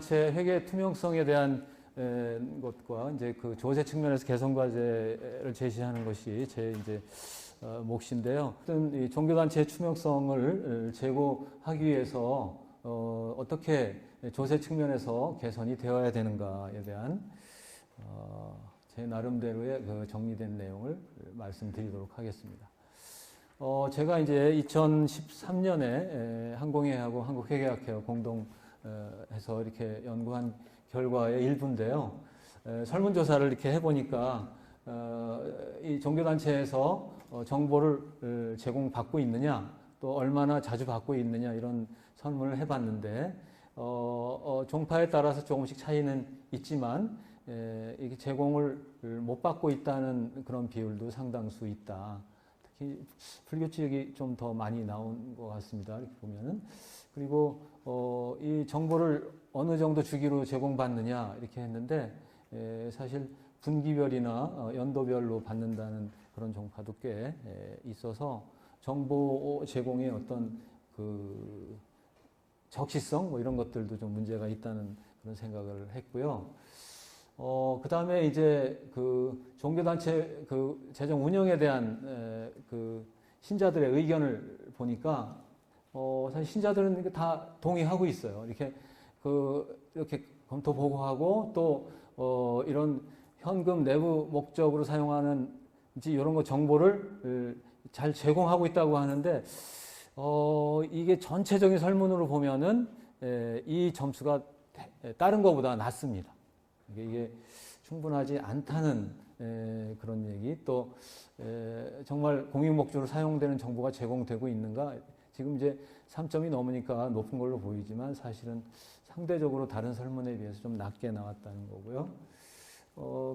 종교단체 회계 투명성에 대한 것과 이제 그 조세 측면에서 개선 과제를 제시하는 것이 제 이제 몫인데요. 어떤 이 종교단체의 투명성을 제고하기 위해서 어떻게 조세 측면에서 개선이 되어야 되는가에 대한 제 나름대로의 그 정리된 내용을 말씀드리도록 하겠습니다. 제가 이제 2013년에 항공회하고 한국회계학회와 공동 해서 이렇게 연구한 결과의 일부인데요. 설문조사를 이렇게 해보니까 이 종교단체에서 정보를 제공받고 있느냐, 또 얼마나 자주 받고 있느냐 이런 설문을 해봤는데 종파에 따라서 조금씩 차이는 있지만 이게 제공을 못 받고 있다는 그런 비율도 상당수 있다. 특히 불교 쪽이 좀 더 많이 나온 것 같습니다. 이렇게 보면은. 그리고 이 정보를 어느 정도 주기로 제공받느냐 이렇게 했는데 사실 분기별이나 연도별로 받는다는 그런 종파도 꽤 있어서 정보 제공의 어떤 그 적시성 뭐 이런 것들도 좀 문제가 있다는 그런 생각을 했고요. 그 다음에 이제 그 종교단체 그 재정 운영에 대한 그 신자들의 의견을 보니까 사실 신자들은 다 동의하고 있어요. 이렇게 검토 보고하고 또 이런 현금 내부 목적으로 사용하는 이런 거 정보를 잘 제공하고 있다고 하는데 이게 전체적인 설문으로 보면은 이 점수가 다른 것보다 낮습니다. 이게 충분하지 않다는 그런 얘기, 또 정말 공익 목적으로 사용되는 정보가 제공되고 있는가? 지금 이제 3점이 넘으니까 높은 걸로 보이지만 사실은 상대적으로 다른 설문에 비해서 좀 낮게 나왔다는 거고요.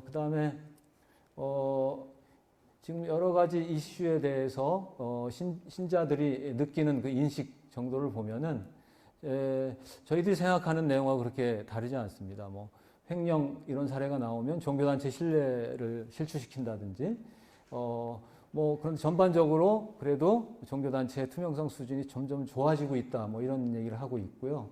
그 다음에 지금 여러 가지 이슈에 대해서 신자들이 느끼는 그 인식 정도를 보면은 저희들이 생각하는 내용과 그렇게 다르지 않습니다. 뭐 횡령 이런 사례가 나오면 종교단체 신뢰를 실추시킨다든지 뭐 그런 전반적으로 그래도 종교단체의 투명성 수준이 점점 좋아지고 있다 뭐 이런 얘기를 하고 있고요.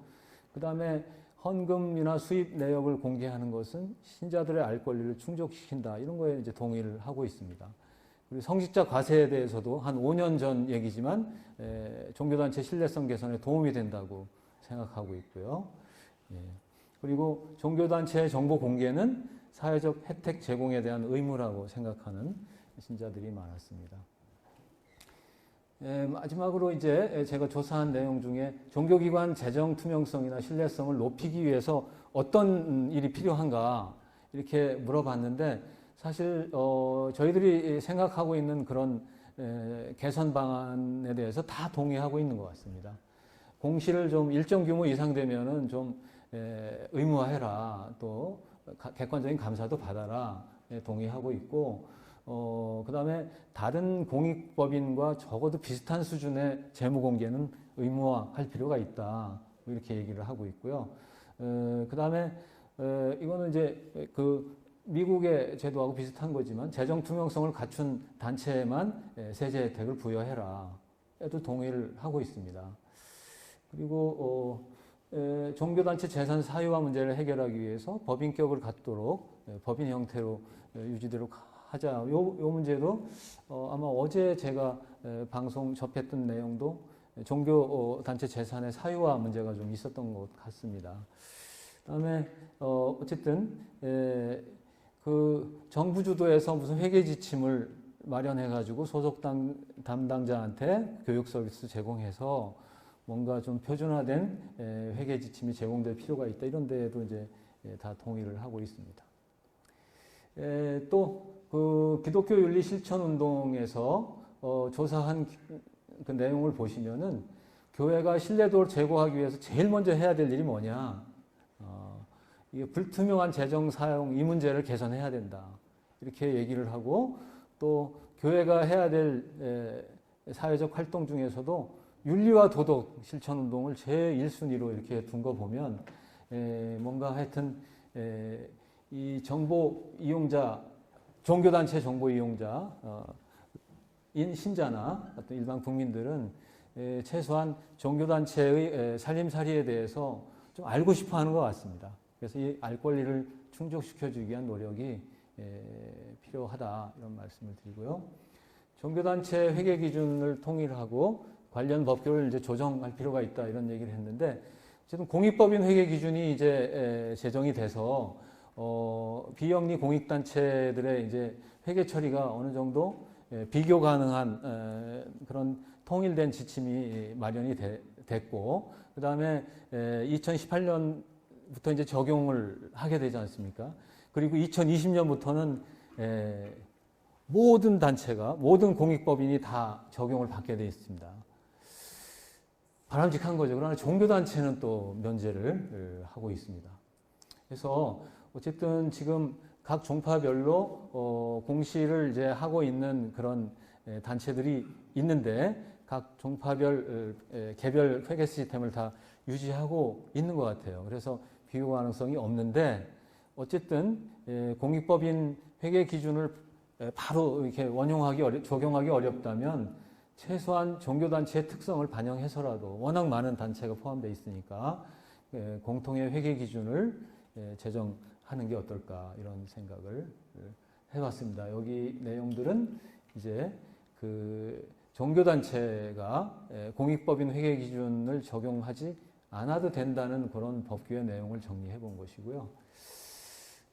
그 다음에 헌금이나 수입 내역을 공개하는 것은 신자들의 알 권리를 충족시킨다 이런 거에 이제 동의를 하고 있습니다. 그리고 성직자 과세에 대해서도 한 5년 전 얘기지만 종교단체 신뢰성 개선에 도움이 된다고 생각하고 있고요. 예. 그리고 종교단체의 정보 공개는 사회적 혜택 제공에 대한 의무라고 생각하는 신자들이 많았습니다. 마지막으로 이제 제가 조사한 내용 중에 종교기관 재정 투명성이나 신뢰성을 높이기 위해서 어떤 일이 필요한가 이렇게 물어봤는데 사실 저희들이 생각하고 있는 그런 개선 방안에 대해서 다 동의하고 있는 것 같습니다. 공시를 좀 일정 규모 이상 되면은 좀 의무화해라, 또 객관적인 감사도 받아라 동의하고 있고 그 다음에 다른 공익법인과 적어도 비슷한 수준의 재무 공개는 의무화할 필요가 있다 이렇게 얘기를 하고 있고요. 그 다음에 이거는 이제 그 미국의 제도하고 비슷한 거지만 재정 투명성을 갖춘 단체에만 세제 혜택을 부여해라 에도 동의를 하고 있습니다. 그리고 종교단체 재산 사유화 문제를 해결하기 위해서 법인격을 갖도록 법인 형태로 유지되도록 하자. 요 문제도 아마 어제 제가 방송 접했던 내용도 종교단체 재산의 사유화 문제가 좀 있었던 것 같습니다. 그다음에 어쨌든 그 정부 주도에서 무슨 회계 지침을 마련해가지고 소속 담당자한테 교육 서비스 제공해서 뭔가 좀 표준화된 회계 지침이 제공될 필요가 있다. 이런 데에도 이제 다 동의를 하고 있습니다. 또 그 기독교 윤리 실천 운동에서 조사한 그 내용을 보시면은 교회가 신뢰도를 제고하기 위해서 제일 먼저 해야 될 일이 뭐냐? 이게 불투명한 재정 사용 이 문제를 개선해야 된다. 이렇게 얘기를 하고 또 교회가 해야 될 사회적 활동 중에서도 윤리와 도덕 실천 운동을 제1순위로 이렇게 둔 거 보면 뭔가 하여튼 이 정보 이용자, 종교단체 정보 이용자 인 신자나 어떤 일반 국민들은 최소한 종교단체의 살림살이에 대해서 좀 알고 싶어 하는 것 같습니다. 그래서 이 알 권리를 충족시켜주기 위한 노력이 필요하다 이런 말씀을 드리고요. 종교단체 회계 기준을 통일하고 관련 법규를 이제 조정할 필요가 있다 이런 얘기를 했는데 지금 공익법인 회계 기준이 이제 제정이 돼서 비영리 공익단체들의 이제 회계 처리가 어느 정도 비교 가능한 그런 통일된 지침이 마련이 됐고 그 다음에 2018년부터 이제 적용을 하게 되지 않습니까? 그리고 2020년부터는 모든 단체가 모든 공익법인이 다 적용을 받게 되어 있습니다. 바람직한 거죠. 그러나 종교단체는 또 면제를 하고 있습니다. 그래서 어쨌든 지금 각 종파별로 공시를 이제 하고 있는 그런 단체들이 있는데 각 종파별 개별 회계 시스템을 다 유지하고 있는 것 같아요. 그래서 비교 가능성이 없는데 어쨌든 공익법인 회계 기준을 바로 이렇게 원용하기 적용하기 어렵다면 최소한 종교단체의 특성을 반영해서라도 워낙 많은 단체가 포함되어 있으니까 공통의 회계 기준을 제정하는 게 어떨까 이런 생각을 해봤습니다. 여기 내용들은 이제 그 종교단체가 공익법인 회계 기준을 적용하지 않아도 된다는 그런 법규의 내용을 정리해 본 것이고요.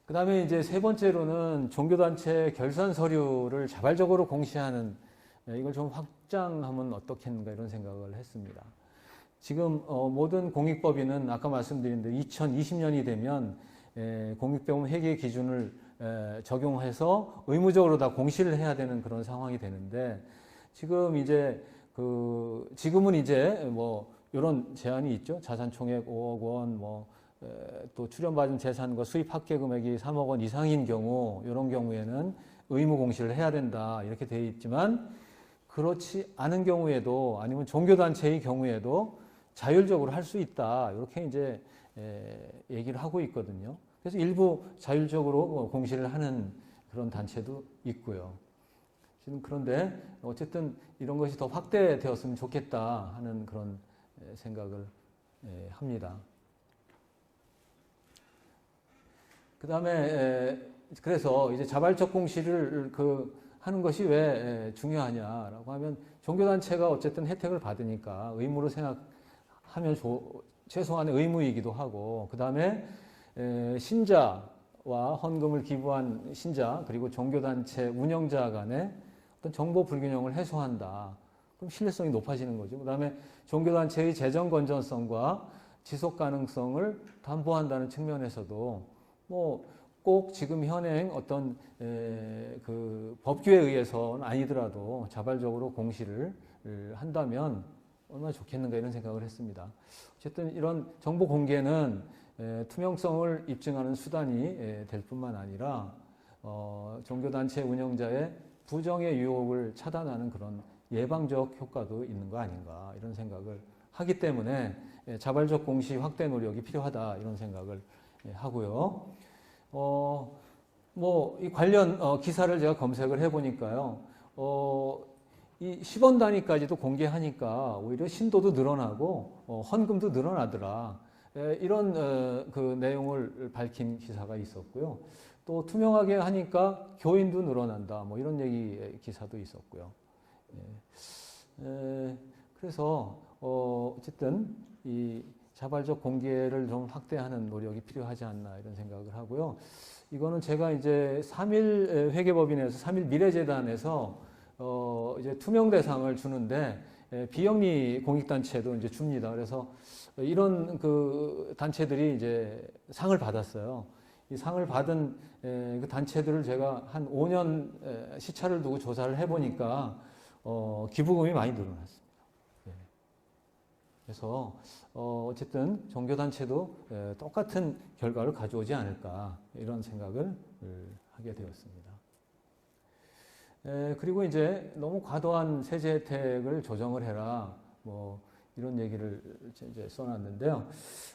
그 다음에 이제 세 번째로는 종교단체 결산 서류를 자발적으로 공시하는 이걸 좀 확장하면 어떻겠는가 이런 생각을 했습니다. 지금 모든 공익법인은 아까 말씀드린 대로 2020년이 되면 공익법인 회계 기준을 적용해서 의무적으로 다 공시를 해야 되는 그런 상황이 되는데 지금 이제 지금은 이제 뭐 이런 제한이 있죠. 자산총액 5억 원, 또 출연받은 재산과 수입 합계 금액이 3억 원 이상인 경우 이런 경우에는 의무 공시를 해야 된다 이렇게 되어 있지만 그렇지 않은 경우에도 아니면 종교단체의 경우에도 자율적으로 할 수 있다 이렇게 이제 얘기를 하고 있거든요. 그래서 일부 자율적으로 공시를 하는 그런 단체도 있고요. 지금 그런데 어쨌든 이런 것이 더 확대되었으면 좋겠다 하는 그런 생각을 합니다. 그 다음에 그래서 이제 자발적 공시를 하는 것이 왜 중요하냐라고 하면 종교단체가 어쨌든 혜택을 받으니까 의무로 생각하면 최소한의 의무이기도 하고 그 다음에 신자와 헌금을 기부한 신자 그리고 종교단체 운영자 간의 어떤 정보 불균형을 해소한다. 그럼 신뢰성이 높아지는 거죠. 그 다음에 종교단체의 재정 건전성과 지속 가능성을 담보한다는 측면에서도 뭐 꼭 지금 현행 어떤 그 법규에 의해서는 아니더라도 자발적으로 공시를 한다면 얼마나 좋겠는가 이런 생각을 했습니다. 어쨌든 이런 정보 공개는 투명성을 입증하는 수단이 될 뿐만 아니라 종교단체 운영자의 부정의 유혹을 차단하는 그런 예방적 효과도 있는 거 아닌가 이런 생각을 하기 때문에 자발적 공시 확대 노력이 필요하다 이런 생각을 하고요. 이 관련 기사를 제가 검색을 해보니까요. 이 10원 단위까지도 공개하니까 오히려 신도도 늘어나고 헌금도 늘어나더라. 이런 그 내용을 밝힌 기사가 있었고요. 또 투명하게 하니까 교인도 늘어난다. 뭐 이런 얘기 기사도 있었고요. 그래서 어쨌든 이 자발적 공개를 좀 확대하는 노력이 필요하지 않나 이런 생각을 하고요. 이거는 제가 이제 3.1 회계법인에서 3.1 미래재단에서 이제 투명 대상을 주는데 비영리 공익단체도 이제 줍니다. 그래서 이런 그 단체들이 이제 상을 받았어요. 이 상을 받은 그 단체들을 제가 한 5년 시차를 두고 조사를 해보니까 기부금이 많이 늘어났습니다. 그래서 어쨌든 종교단체도 똑같은 결과를 가져오지 않을까 이런 생각을 하게 되었습니다. 그리고 이제 너무 과도한 세제 혜택을 조정을 해라 뭐 이런 얘기를 이제 써놨는데요.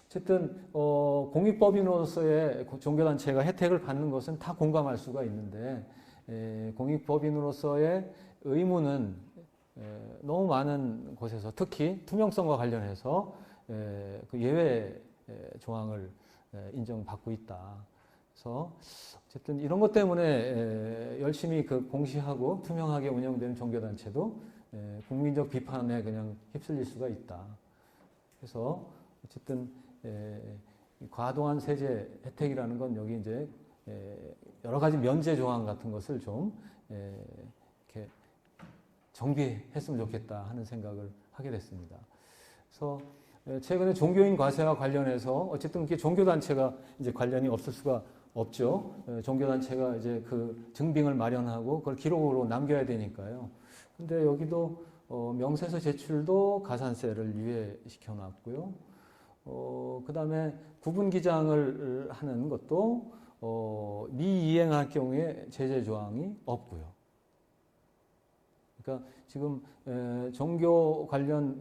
어쨌든 공익법인으로서의 종교단체가 혜택을 받는 것은 다 공감할 수가 있는데 공익법인으로서의 의무는 너무 많은 곳에서 특히 투명성과 관련해서 그 예외 조항을 인정받고 있다. 그래서 어쨌든 이런 것 때문에 열심히 공시하고 투명하게 운영되는 종교단체도 국민적 비판에 그냥 휩쓸릴 수가 있다. 그래서 어쨌든 과도한 세제 혜택이라는 건 여기 이제 여러 가지 면제 조항 같은 것을 좀 이렇게 정비했으면 좋겠다 하는 생각을 하게 됐습니다. 그래서 최근에 종교인 과세와 관련해서 어쨌든 이게 종교단체가 이제 관련이 없을 수가 없죠. 종교단체가 이제 그 증빙을 마련하고 그걸 기록으로 남겨야 되니까요. 근데 여기도 명세서 제출도 가산세를 유예시켜 놨고요. 그 다음에 구분 기장을 하는 것도 미이행할 경우에 제재 조항이 없고요. 그러니까 지금 종교 관련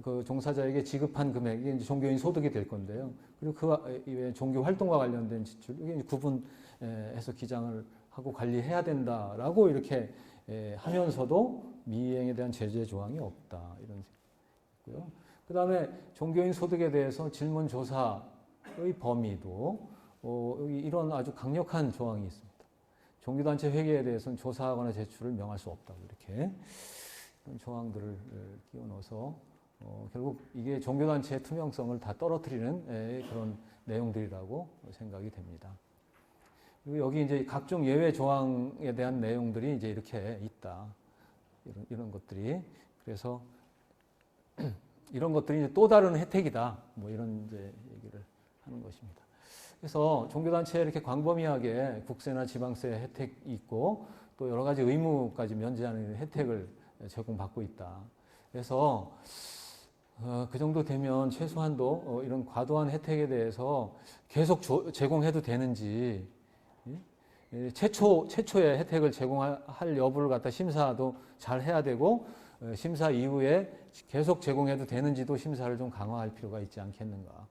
그 종사자에게 지급한 금액이 이제 종교인 소득이 될 건데요. 그리고 그 이외에 종교 활동과 관련된 지출 이게 구분해서 기장을 하고 관리해야 된다라고 이렇게 하면서도 미이행에 대한 제재 조항이 없다 이런 생각이고요. 그 다음에 종교인 소득에 대해서 질문 조사의 범위도 여기 이런 아주 강력한 조항이 있습니다. 종교단체 회계에 대해서는 조사하거나 제출을 명할 수 없다고 이렇게 이런 조항들을 끼워 넣어서 결국 이게 종교단체의 투명성을 다 떨어뜨리는 그런 내용들이라고 생각이 됩니다. 그리고 여기 이제 각종 예외 조항에 대한 내용들이 이제 이렇게 있다. 이런 것들이. 그래서 이런 것들이 이제 또 다른 혜택이다. 뭐 이런 이제 얘기를 하는 것입니다. 그래서 종교단체에 이렇게 광범위하게 국세나 지방세 혜택이 있고 또 여러 가지 의무까지 면제하는 혜택을 제공받고 있다. 그래서 그 정도 되면 최소한도 이런 과도한 혜택에 대해서 계속 제공해도 되는지 최초의 혜택을 제공할 여부를 갖다 심사도 잘 해야 되고 심사 이후에 계속 제공해도 되는지도 심사를 좀 강화할 필요가 있지 않겠는가.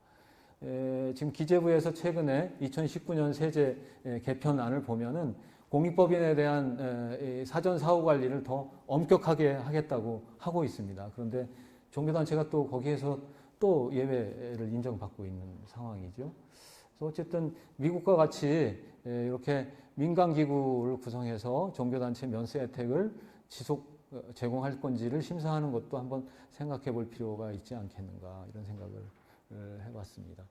지금 기재부에서 최근에 2019년 세제 개편안을 보면은 공익법인에 대한 사전 사후 관리를 더 엄격하게 하겠다고 하고 있습니다. 그런데 종교단체가 또 거기에서 또 예외를 인정받고 있는 상황이죠. 그래서 어쨌든 미국과 같이 이렇게 민간기구를 구성해서 종교단체 면세 혜택을 지속 제공할 건지를 심사하는 것도 한번 생각해 볼 필요가 있지 않겠는가 이런 생각을 해봤습니다.